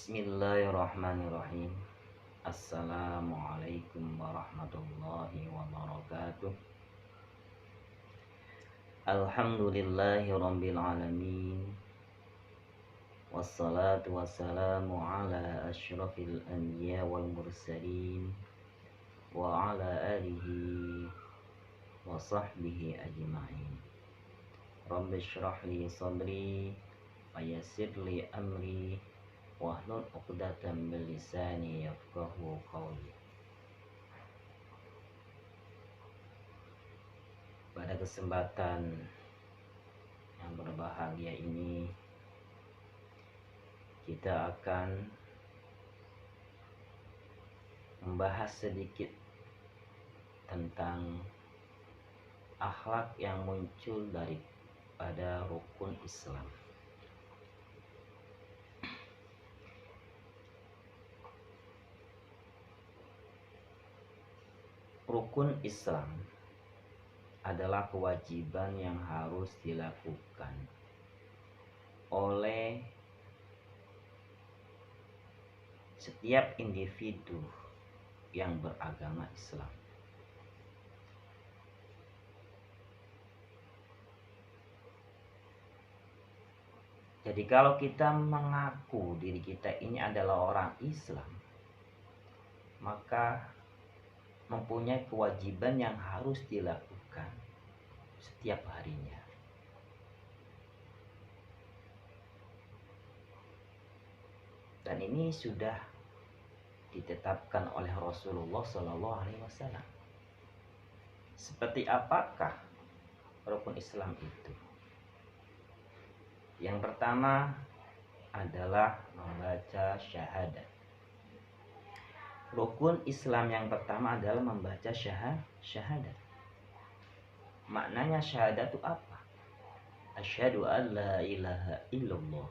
Bismillahirrahmanirrahim. Assalamualaikum warahmatullahi wabarakatuh. Alhamdulillahi rabbil alamin. Wassalatu wassalamu ala asyrafil anbiya wal mursalin wa ala alihi wa sahbihi ajma'in. Rabbi shrah li sadri wa yassir li amri wahlul 'uqdatam min lisani yafqahu qawli. Pada kesempatan yang berbahagia ini, kita akan membahas sedikit tentang akhlak yang muncul daripada rukun Islam. Rukun Islam adalah kewajiban yang harus dilakukan oleh setiap individu yang beragama Islam. Jadi kalau kita mengaku diri kita ini adalah orang Islam, maka mempunyai kewajiban yang harus dilakukan setiap harinya. Dan ini sudah ditetapkan oleh Rasulullah SAW. Seperti apakah rukun Islam itu? Yang pertama adalah membaca syahadat. Rukun Islam yang pertama adalah membaca syahadat. Maknanya syahadat itu apa? Asyhadu an la ilaha illallah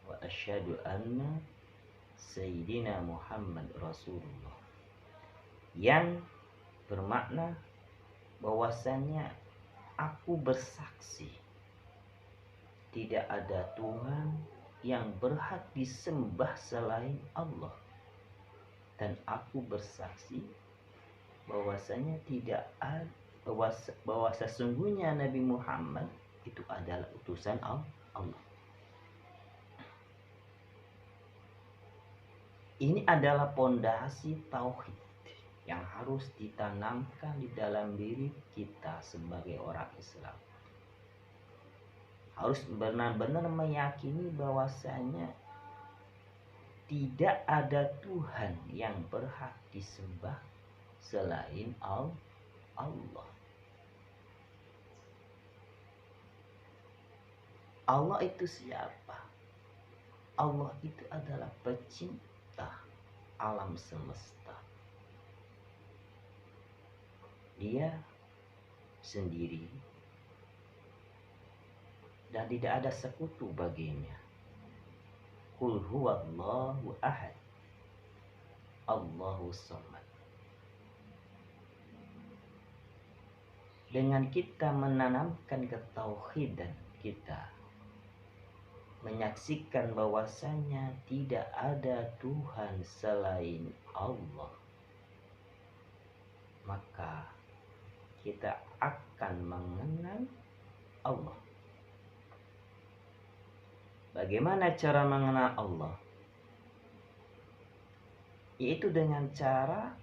wa asyhadu anna sayyidina Muhammad Rasulullah. Yang bermakna bahwasannya aku bersaksi tidak ada Tuhan yang berhak disembah selain Allah. Dan aku bersaksi bahwasanya bahwa sesungguhnya Nabi Muhammad itu adalah utusan Allah. Ini adalah pondasi tauhid yang harus ditanamkan di dalam diri kita sebagai orang Islam. Harus benar-benar meyakini bahwasanya tidak ada Tuhan yang berhak disembah selain Allah. Allah itu siapa? Allah itu adalah pencipta alam semesta. Dia sendiri dan tidak ada sekutu baginya. Qul huwallahu ahad, Allahu samad. Dengan kita menanamkan ketauhidan kita, menyaksikan bahwasanya tidak ada Tuhan selain Allah, maka kita akan mengenal Allah. Bagaimana cara mengenal Allah? Yaitu dengan cara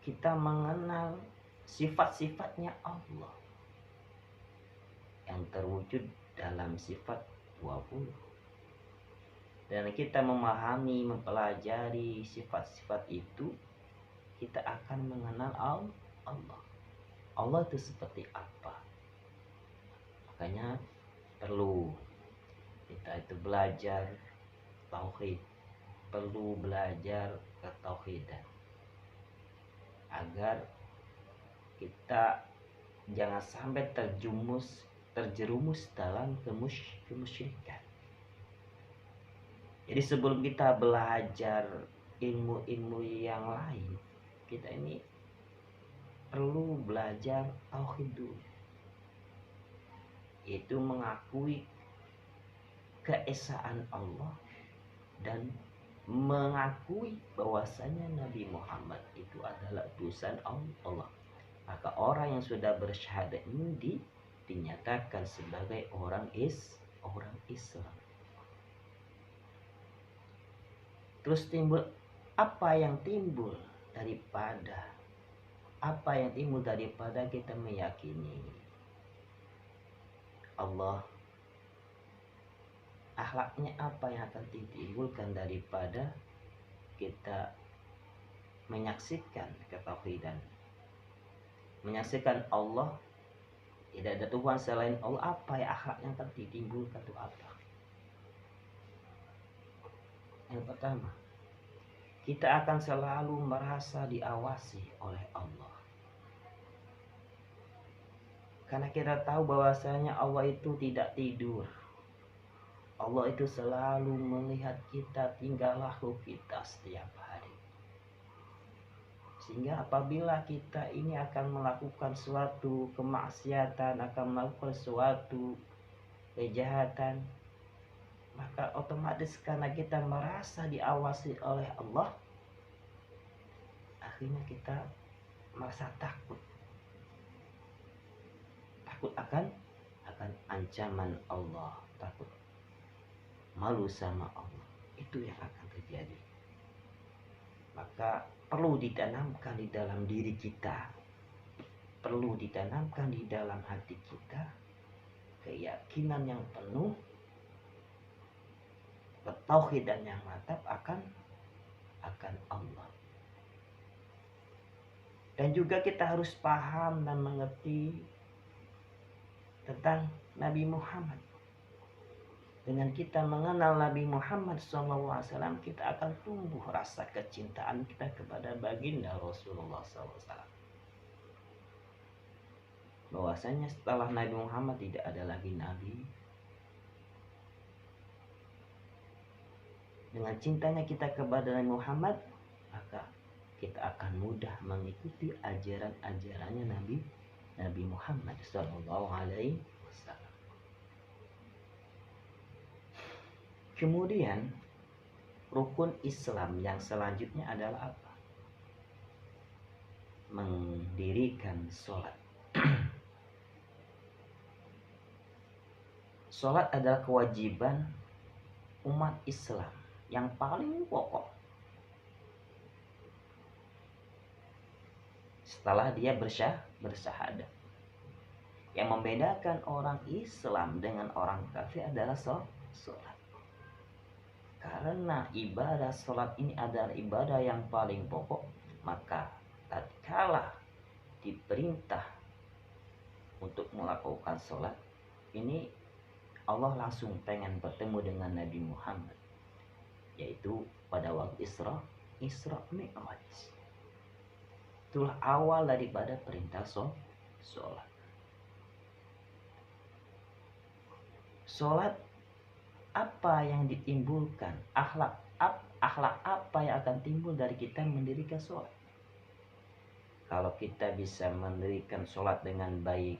kita mengenal sifat-sifatnya Allah yang terwujud dalam sifat 20. Dan kita memahami, mempelajari sifat-sifat itu, kita akan mengenal Allah. Allah itu seperti apa? Makanya perlu kita itu belajar tauhid, perlu belajar ketauhidan agar kita jangan sampai terjerumus dalam kemusyrikan. Jadi sebelum kita belajar ilmu-ilmu yang lain, kita ini perlu belajar tauhid dulu, yaitu mengakui keesaan Allah dan mengakui bahwasanya Nabi Muhammad itu adalah utusan Allah. Maka orang yang sudah bersyahadat ini dinyatakan sebagai orang Islam. Terus timbul apa yang timbul daripada kita meyakini Allah. Akhlaknya apa yang akan ditimbulkan daripada kita menyaksikan ketauhidan, menyaksikan Allah, tidak ada Tuhan selain Allah. Apa ya akhlak yang akan ditimbulkan itu apa? Yang pertama, kita akan selalu merasa diawasi oleh Allah, karena kita tahu bahwasanya Allah itu tidak tidur. Allah itu selalu melihat kita tingkah laku kita setiap hari. Sehingga apabila kita ini akan melakukan suatu kemaksiatan, akan melakukan suatu kejahatan, maka otomatis karena kita merasa diawasi oleh Allah, akhirnya kita merasa takut akan ancaman Allah, takut malu sama Allah. Itu yang akan terjadi. Maka perlu ditanamkan di dalam diri kita, perlu ditanamkan di dalam hati kita keyakinan yang penuh, ketauhidan yang mantap akan Allah. Dan juga kita harus paham dan mengerti tentang Nabi Muhammad. Dengan kita mengenal Nabi Muhammad SAW, kita akan tumbuh rasa kecintaan kita kepada baginda Rasulullah SAW. Bahwasanya setelah Nabi Muhammad tidak ada lagi Nabi. Dengan cintanya kita kepada Nabi Muhammad, maka kita akan mudah mengikuti ajaran-ajarannya Nabi Muhammad SAW. Kemudian rukun Islam yang selanjutnya adalah apa? Mendirikan sholat. Sholat adalah kewajiban umat Islam yang paling pokok. Setelah dia bersyahadat. Yang membedakan orang Islam dengan orang kafir adalah sholat. Karena ibadah sholat ini adalah ibadah yang paling pokok, maka tatkala diperintah untuk melakukan sholat, ini Allah langsung pengen bertemu dengan Nabi Muhammad, yaitu pada waktu Isra Mi'raj. Itulah awal daripada perintah sholat. Sholat apa yang ditimbulkan, akhlak apa yang akan timbul dari kita mendirikan sholat. Kalau kita bisa mendirikan sholat dengan baik,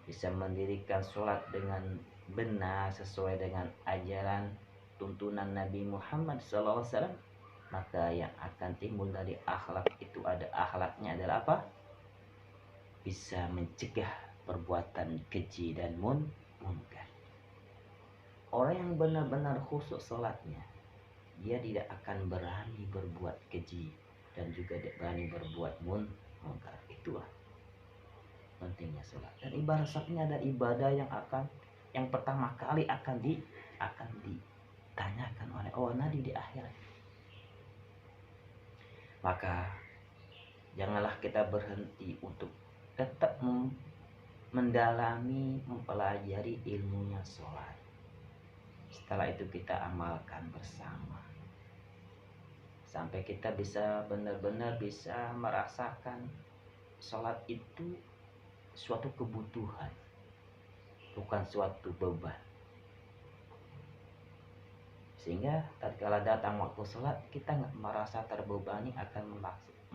bisa mendirikan sholat dengan benar sesuai dengan ajaran tuntunan Nabi Muhammad SAW, maka yang akan timbul dari akhlak itu akhlaknya adalah apa? Bisa mencegah perbuatan keji dan munkar. Orang yang benar-benar khusyuk sholatnya, dia tidak akan berani berbuat keji dan juga tidak berani berbuat munkar. Itulah pentingnya sholat. Dan ibadah sholatnya adalah ibadah yang pertama kali akan ditanyakan oleh Allah nanti di akhirat. Maka janganlah kita berhenti untuk tetap mendalami, mempelajari ilmunya sholat. Setelah itu kita amalkan bersama sampai kita bisa benar-benar bisa merasakan sholat itu suatu kebutuhan, bukan suatu beban. Sehingga tatkala datang waktu sholat, kita nggak merasa terbebani akan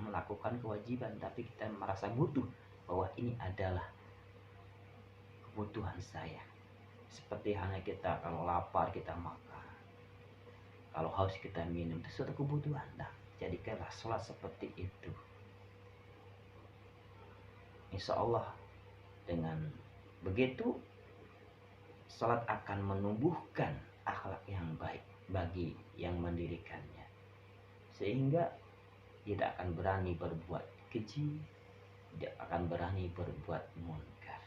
melakukan kewajiban, tapi kita merasa butuh bahwa ini adalah kebutuhan saya. Seperti halnya kita kalau lapar kita makan, Kalau haus kita minum, itu suatu kebutuhan. Nah, jadikanlah sholat seperti itu. Insya Allah dengan begitu sholat akan menumbuhkan akhlak yang baik bagi yang mendirikannya, sehingga tidak akan berani berbuat keji, tidak akan berani berbuat munkar.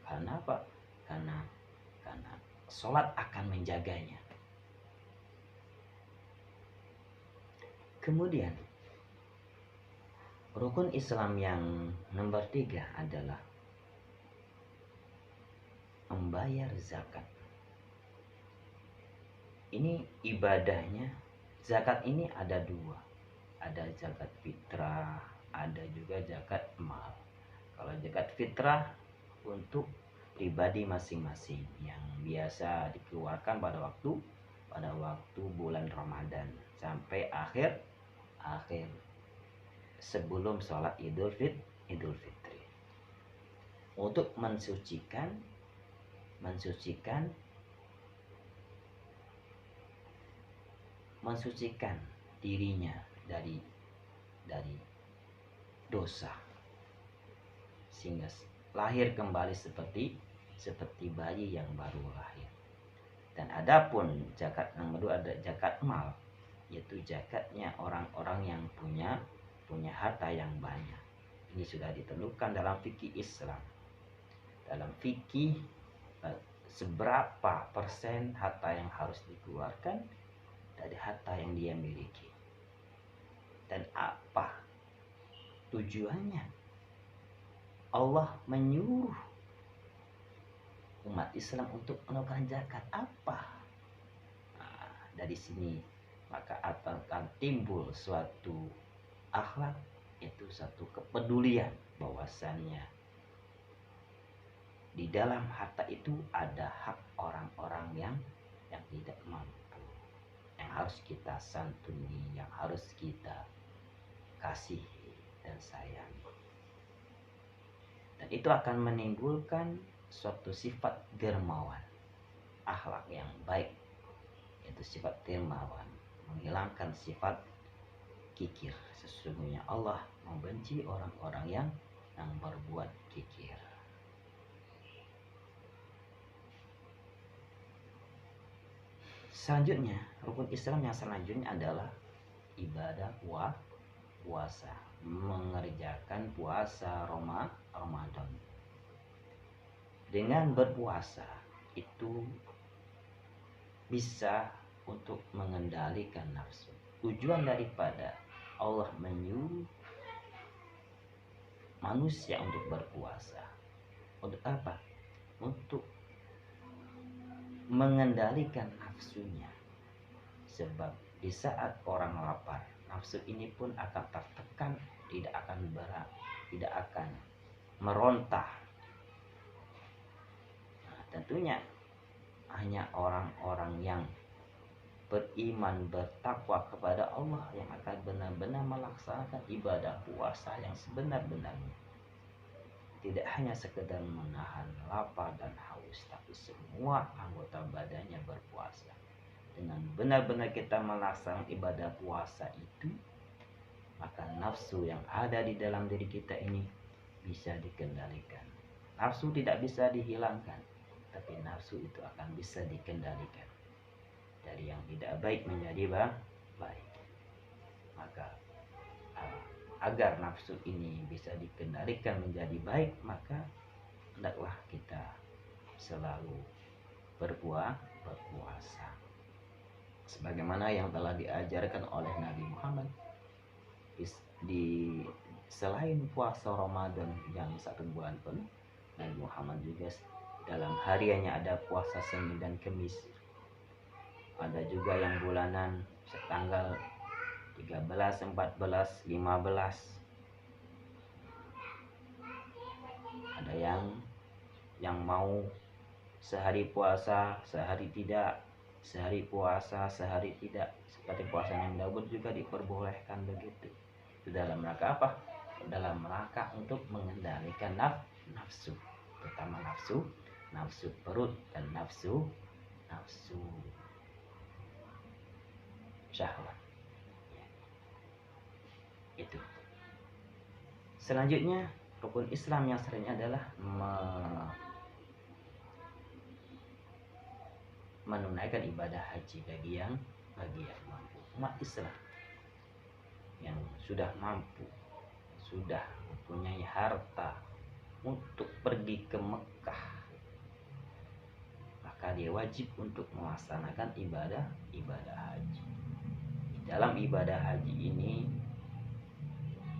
Karena apa? Karena sholat akan menjaganya. Kemudian rukun Islam yang nomor 3 adalah membayar zakat. Ini ibadahnya. Zakat ini ada 2. Ada zakat fitrah, ada juga zakat mal. Kalau zakat fitrah untuk pribadi masing-masing yang biasa dikeluarkan pada waktu bulan Ramadan sampai akhir sebelum sholat Idul Fitri, untuk mensucikan dirinya dari dosa, sehingga lahir kembali seperti bayi yang baru lahir. Dan adapun zakat nomor 2 ada zakat mal, yaitu zakatnya orang-orang yang punya harta yang banyak. Ini sudah ditentukan dalam fikih Islam. Dalam fikih seberapa persen harta yang harus dikeluarkan dari harta yang dia miliki, dan apa tujuannya Allah menyuruh umat Islam untuk mengeluarkan zakat. Apa? Nah, dari sini maka akan timbul suatu akhlak, itu satu kepedulian bahwasannya di dalam harta itu ada hak orang-orang yang tidak mampu, yang harus kita santuni, yang harus kita kasihi dan sayangi. Dan itu akan menimbulkan suatu sifat dermawan, akhlak yang baik, yaitu sifat dermawan, menghilangkan sifat kikir. Sesungguhnya Allah membenci orang-orang yang berbuat kikir. Selanjutnya, rukun Islam yang selanjutnya adalah ibadah puasa, mengerjakan puasa Ramadan. Dengan berpuasa itu bisa untuk mengendalikan nafsu. Tujuan daripada Allah menyuruh manusia untuk berpuasa, untuk apa? Untuk mengendalikan nafsunya. Sebab di saat orang lapar, nafsu ini pun akan tertekan, tidak akan berat, tidak akan meronta. Nah, tentunya hanya orang-orang yang beriman, bertakwa kepada Allah yang akan benar-benar melaksanakan ibadah puasa yang sebenar-benarnya. Tidak hanya sekedar menahan lapar dan haus, tapi semua anggota badannya berpuasa. Dengan benar-benar kita melaksanakan ibadah puasa itu, maka nafsu yang ada di dalam diri kita ini bisa dikendalikan. Nafsu tidak bisa dihilangkan, tapi nafsu itu akan bisa dikendalikan. Dari yang tidak baik menjadi baik. Maka agar nafsu ini bisa dikendalikan menjadi baik, maka hendaklah kita selalu berpuasa. Sebagaimana yang telah diajarkan oleh Nabi Muhammad, di selain puasa Ramadan yang 1 bulan penuh, Nabi Muhammad juga dalam hariannya ada puasa Senin dan Kamis. Ada juga yang bulanan tanggal 13, 14, 15. Ada yang mau sehari puasa, sehari tidak, sehari puasa, sehari tidak. Seperti puasa yang Daud juga diperbolehkan begitu. Itu dalam rangka apa? Dalam rangka untuk mengendalikan nafsu, terutama nafsu perut dan nafsu syahwat. Itu. Selanjutnya rukun Islam yang selanjutnya adalah menunaikan ibadah haji bagi yang mampu. Umat Islam yang sudah mampu, sudah mempunyai harta untuk pergi ke Mekah, maka dia wajib untuk melaksanakan ibadah haji. Di dalam ibadah haji ini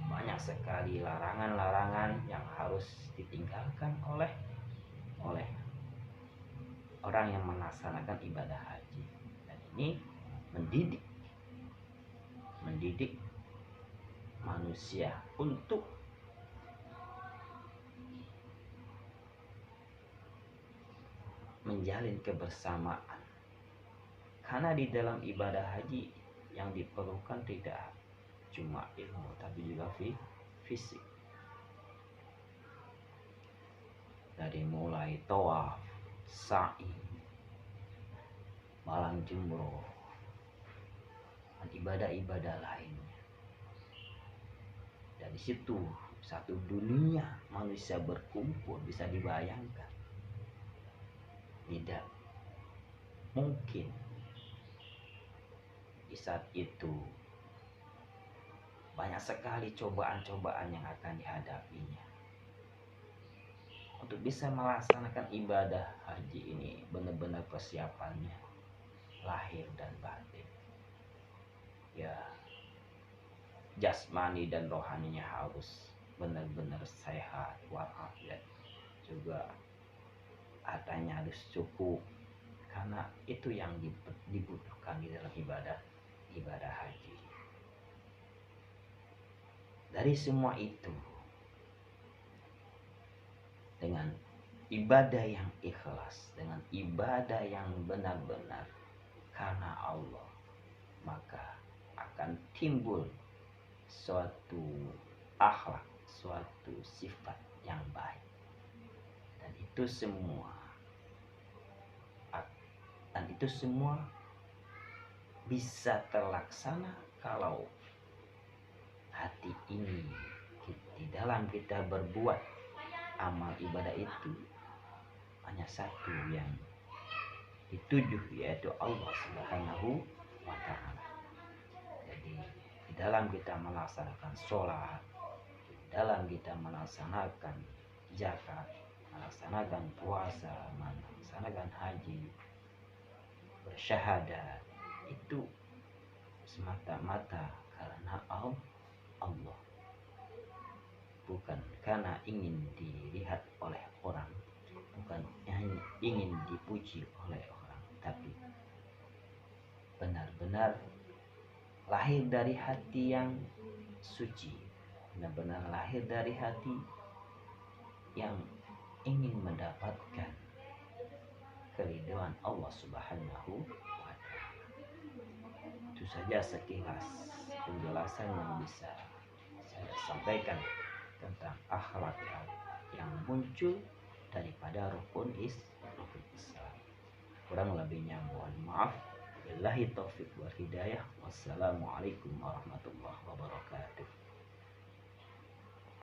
banyak sekali larangan-larangan yang harus ditinggalkan oleh orang yang melaksanakan ibadah haji. Dan ini mendidik manusia untuk menjalin kebersamaan. Karena di dalam ibadah haji yang diperlukan tidak cuma ilmu tapi juga fisik. Dari mulai tawaf, sa'i, malang jumroh, dan ibadah-ibadah lainnya. Dari situ satu dunia manusia berkumpul, bisa dibayangkan. Tidak mungkin di saat itu banyak sekali cobaan-cobaan yang akan dihadapinya. Untuk bisa melaksanakan ibadah haji ini benar-benar persiapannya lahir dan batin. Ya, jasmani dan rohaninya harus benar-benar sehat walafiat, juga hartanya harus cukup, karena itu yang dibutuhkan di dalam ibadah haji. Dari semua itu, dengan ibadah yang ikhlas, dengan ibadah yang benar-benar karena Allah, maka akan timbul suatu akhlak, suatu sifat yang baik. Dan itu semua bisa terlaksana kalau hati ini di dalam kita berbuat amal ibadah itu hanya satu yang dituju, yaitu Allah Subhanahu wa ta'ala. Jadi di dalam kita melaksanakan sholat, di dalam kita melaksanakan zakat, melaksanakan puasa, melaksanakan haji, bersyahadat, itu semata-mata karena Allah, bukan karena ingin dilihat oleh orang, bukan ingin dipuji oleh orang, tapi benar-benar lahir dari hati yang suci, benar-benar lahir dari hati yang ingin mendapatkan keridhaan Allah Subhanahu wa ta'ala. Itu saja sekilas penjelasan yang bisa saya sampaikan tentang akhlak yang muncul daripada rukun Islam. Kurang lebihnya mohon maaf. Billahi taufiq wal hidayah. Wassalamualaikum warahmatullahi wabarakatuh.